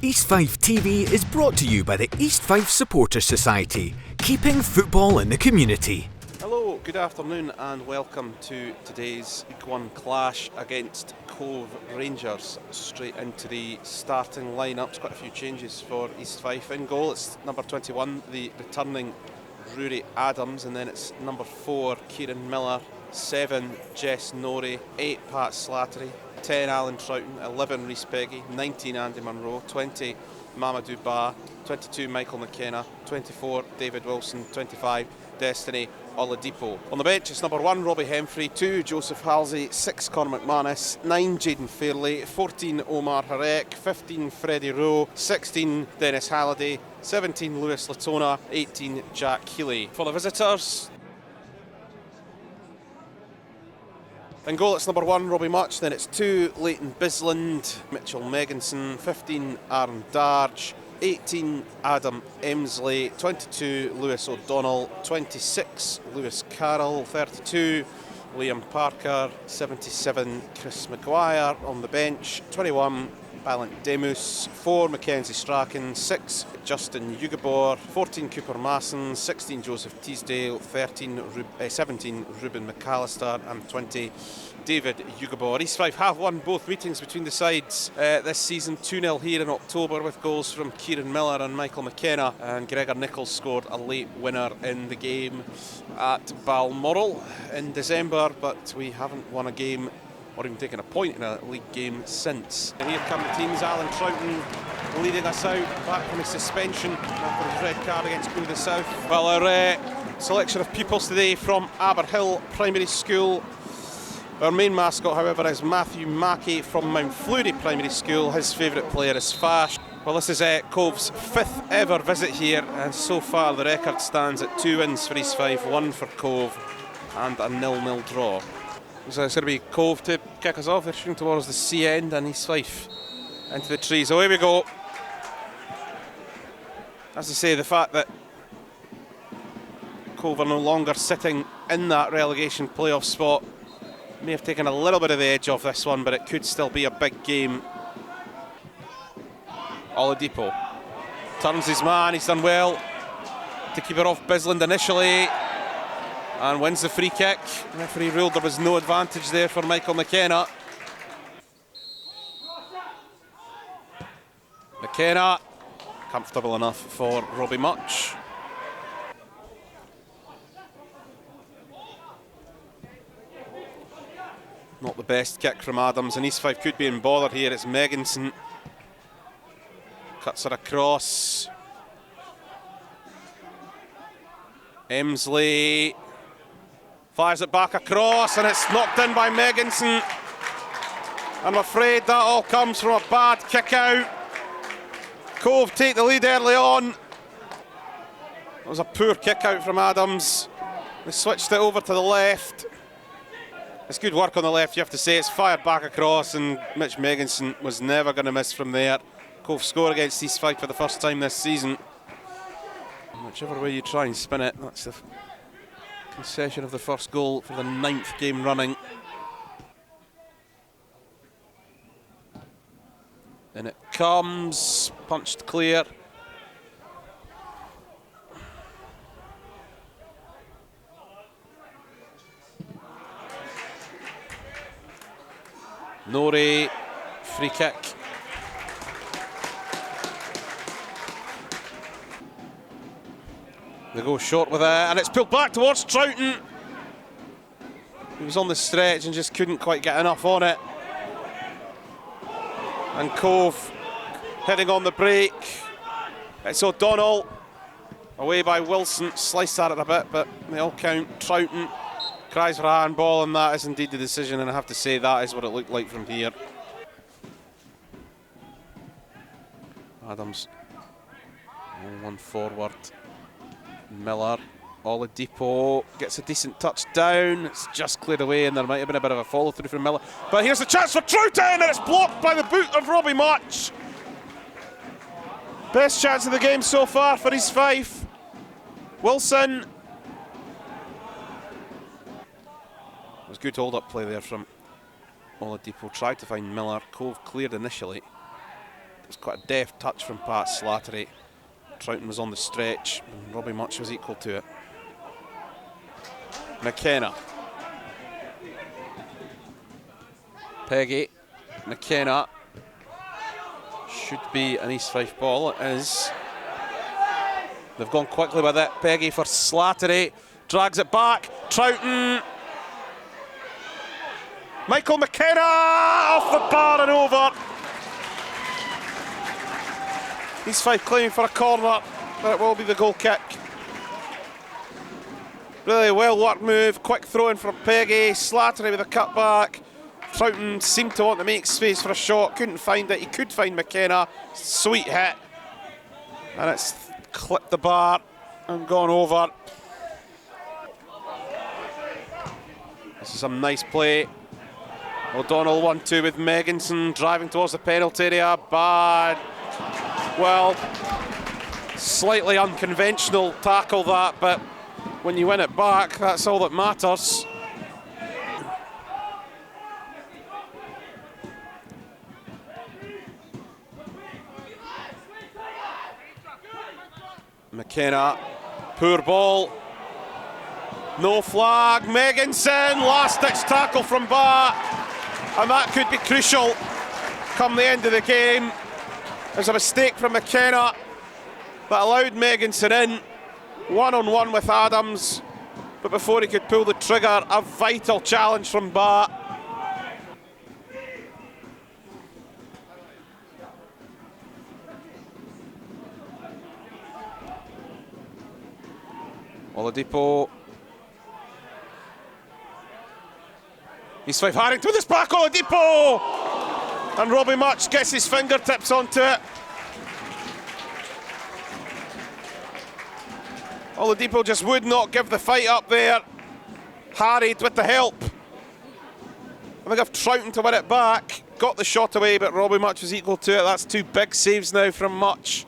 East Fife TV is brought to you by the East Fife Supporters Society, keeping football in the community. Hello, good afternoon and welcome to today's League One clash against Cove Rangers. Straight into the starting lineups, quite a few changes for East Fife. In goal it's number 21, the returning Rory Adams, and then it's number 4, Kieran Miller, 7, Jess Norrie, 8, Pat Slattery, 10, Alan Troughton, 11, Rhys Peggy, 19, Andy Munro, 20, Mamadou Ba, 22, Michael McKenna, 24, David Wilson, 25, Destiny Oladipo. On the bench it's number 1, Robbie Hemfrey, 2, Joseph Halsey, 6, Conor McManus, 9, Jaden Fairley, 14, Omar Harek, 15, Freddie Rowe, 16, Dennis Halliday, 17, Lewis Latona, 18, Jack Healy. For the visitors, in goal it's number 1, Robbie Much, then it's 2, Leighton Bisland, Mitchell Megginson, 15, Aaron Darge, 18, Adam Emsley, 22, Lewis O'Donnell, 26, Lewis Carroll, 32, Liam Parker, 77, Chris Maguire. On the bench, 21, Ballant Demus, 4, Mackenzie Strachan, 6, Justin Ugabor, 14, Cooper Masson, 16, Joseph Teasdale, 17, Ruben McAllister, and 20, David Ugabor. East Fife have won both meetings between the sides this season, 2-0 here in October with goals from Kieran Miller and Michael McKenna, and Gregor Nichols scored a late winner in the game at Balmoral in December, but we haven't won a game or even taken a point in a league game since. And here come the teams. Alan Troughton leading us out back from his suspension after his red card against Crewe the South. Well, our selection of pupils today from Aberhill Primary School. Our main mascot, however, is Matthew Mackay from Mount Fleury Primary School. His favourite player is Fash. Well, this is Cove's 5th ever visit here, and so far the record stands at 2 wins for East Fife, 1 for Cove, and a 0-0 draw. So it's going to be Cove to kick us off. They're shooting towards the sea end, and East Fife into the trees. Away we go. As I say, the fact that Cove are no longer sitting in that relegation playoff spot may have taken a little bit of the edge off this one, but it could still be a big game. Oladipo turns his man. He's done well to keep it off Bisland initially, and wins the free kick. The referee ruled there was no advantage there for Michael McKenna. McKenna, comfortable enough for Robbie Much. Not the best kick from Adams, and East Fife could be in bother here. It's Megginson. Cuts it across. Emsley fires it back across, and it's knocked in by Megginson. I'm afraid that all comes from a bad kick out. Cove take the lead early on. It was a poor kick out from Adams. They switched it over to the left. It's good work on the left, you have to say. It's fired back across, and Mitch Megginson was never going to miss from there. Cove score against East Fife for the first time this season. Whichever way you try and spin it, that's the concession of the first goal for the 9th game running. And it comes, punched clear. Norrie, free kick. They go short with it, and it's pulled back towards Troughton. He was on the stretch and just couldn't quite get enough on it. And Cove heading on the break. It's O'Donnell, away by Wilson, sliced at it a bit, but they all count. Troughton cries for a handball, and that is indeed the decision, and I have to say that is what it looked like from here. Adams, one forward. Miller, Oladipo gets a decent touch down. It's just cleared away, and there might have been a bit of a follow through from Miller. But here's the chance for Troughton, and it's blocked by the boot of Robbie Much. Best chance of the game so far for East Fife. Wilson. It was good hold-up play there from Oladipo. Tried to find Miller. Cove cleared initially. was quite a deft touch from Pat Slattery. Troughton was on the stretch, and Robbie Much was equal to it. McKenna. Peggy. McKenna. Should be an East Fife ball. It is. They've gone quickly with it. Peggy for Slattery. Drags it back. Troughton. Michael McKenna off the bar and over. East Fife claiming for a corner, but it will be the goal kick. Really well worked move, quick throw in from Peggy. Slattery with a cutback. Troughton seemed to want to make space for a shot, couldn't find it. He could find McKenna. Sweet hit. And it's clipped the bar and gone over. This is some nice play. O'Donnell 1-2 with Megginson driving towards the penalty area. Bad. Well, slightly unconventional tackle that, but when you win it back, that's all that matters. McKenna, poor ball. No flag. Megginson, last-ditch tackle from Bat, and that could be crucial come the end of the game. There's a mistake from McKenna that allowed Megginson in, one-on-one with Adams, but before he could pull the trigger, a vital challenge from Bat. Oladipo. East Fife Harrington with his back. Oladipo! And Robbie Much gets his fingertips onto it. Oladipo just would not give the fight up there. Harried with the help. I think I've Troughton to win it back. Got the shot away, but Robbie Much was equal to it. That's two big saves now from Much.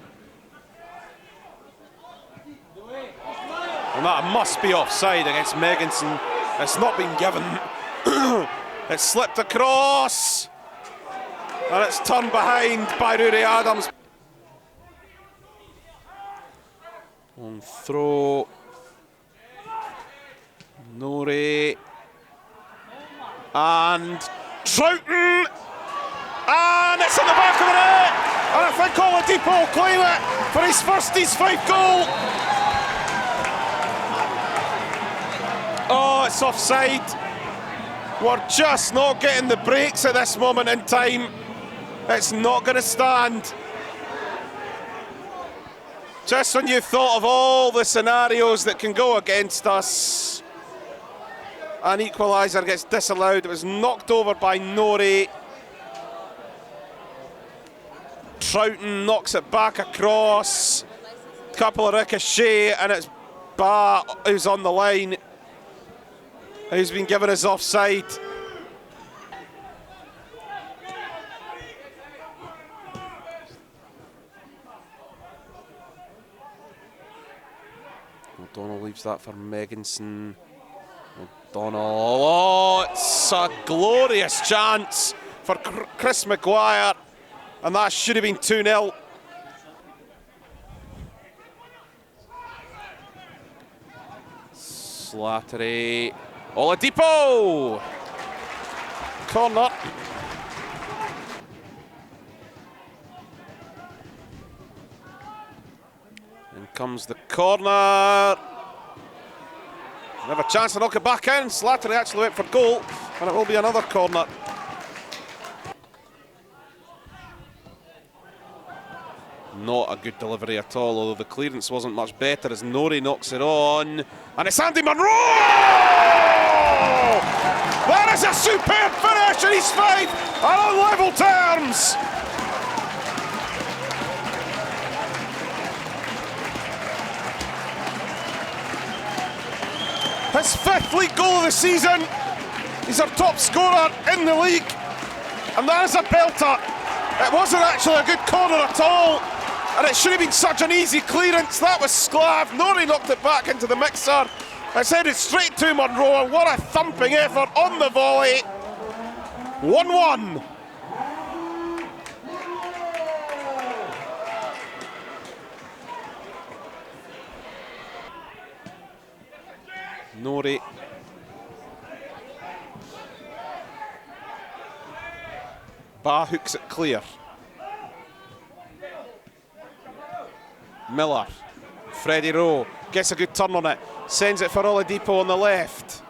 And that must be offside against Megginson. It's not been given. It's slipped across. And it's turned behind by Rudy Adams. On throw. Norrie. And Troughton. And it's in the back of the net. And I think Oladipo will claim it for his first East Fife goal. Oh, it's offside. We're just not getting the breaks at this moment in time. It's not going to stand. Just when you thought of all the scenarios that can go against us, an equaliser gets disallowed. It was knocked over by Norrie. Troughton knocks it back across. Couple of ricochet, and it's Ba who's on the line, who's been given his offside. O'Donnell leaves that for Megginson. O'Donnell, oh, it's a glorious chance for Chris Maguire, and that should have been 2-0. Slattery, Oladipo! Corner. In comes the corner. Never a chance to knock it back in. Slattery actually went for goal, and it will be another corner. Not a good delivery at all, although the clearance wasn't much better as Norrie knocks it on. And it's Andy Munro! That is a superb finish in East Fife and on level terms. His 5th league goal of the season. He's our top scorer in the league. And that is a belter. It wasn't actually a good corner at all. And it should have been such an easy clearance. That was Sclav. Norrie knocked it back into the mixer. It's headed straight to Munro. And what a thumping effort on the volley. 1-1. Norrie. Ba hooks it clear. Miller. Freddie Rowe gets a good turn on it. Sends it for Oladipo on the left.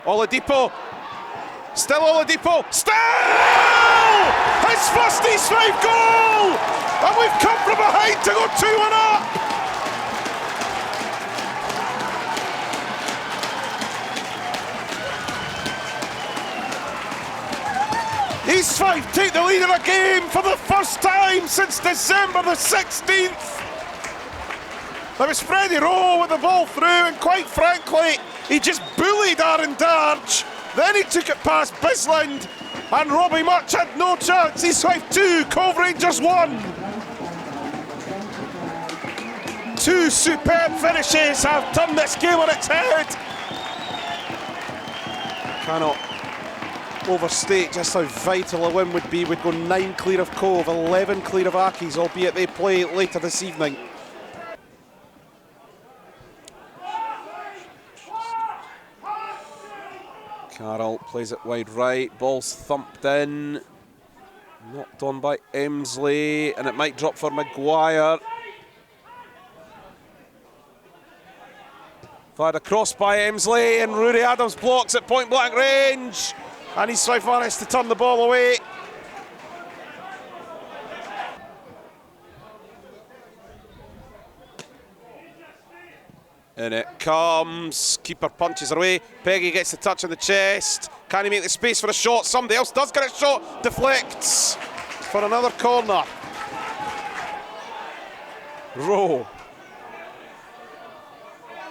Oladipo. Still Oladipo. Still! His first East Fife goal! And we've come from behind to go 2-1 up! East Fife take the lead in a game for the first time since December the 16th. There was Freddie Rowe with the ball through, and quite frankly, he just bullied Aaron Darge. Then he took it past Bisland, and Robbie Murch had no chance. East Fife 2, Cove Rangers 1. Two superb finishes have turned this game on its head. Cannot overstate just how vital a win would be. We'd go 9 clear of Cove, 11 clear of Accies, albeit they play later this evening. Carroll plays it wide right, ball's thumped in, knocked on by Emsley, and it might drop for Maguire. Fired across by Emsley, and Rory Adams blocks at point blank range, and East Fife managed to turn the ball away. And it comes, keeper punches away, Peggy gets the touch on the chest, can he make the space for a shot? Somebody else does get a shot, deflects for another corner. Rowe.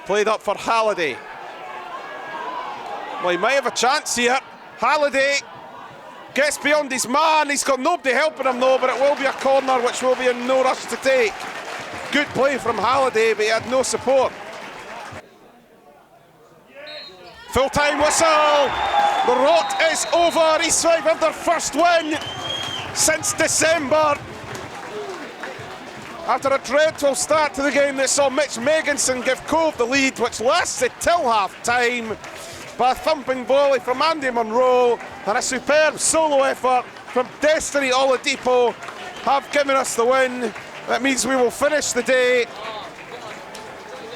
Played up for Halliday. Well, he might have a chance here. Halliday gets beyond his man, he's got nobody helping him though, but it will be a corner which will be in no rush to take. Good play from Halliday, but he had no support. Full-time whistle. The rot is over. East Fife have their first win since December. After a dreadful start to the game that saw Mitch Megginson give Cove the lead, which lasted till half-time, by a thumping volley from Andy Munro and a superb solo effort from Destiny Oladipo have given us the win. That means we will finish the day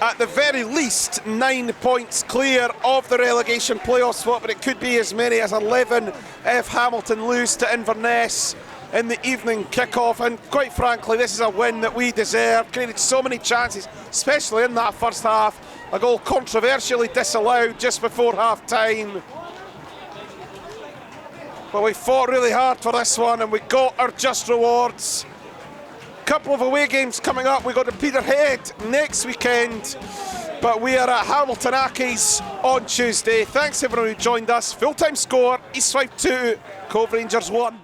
at the very least 9 points clear of the relegation playoff spot, but it could be as many as 11 if Hamilton lose to Inverness in the evening kick-off. And quite frankly, this is a win that we deserve. Created so many chances, especially in that first half. A goal controversially disallowed just before half-time. But we fought really hard for this one and we got our just rewards. Couple of away games coming up. We go to Peterhead next weekend, but we are at Hamilton Accies on Tuesday. Thanks everyone who joined us. Full-time score, East Fife 2, Cove Rangers 1.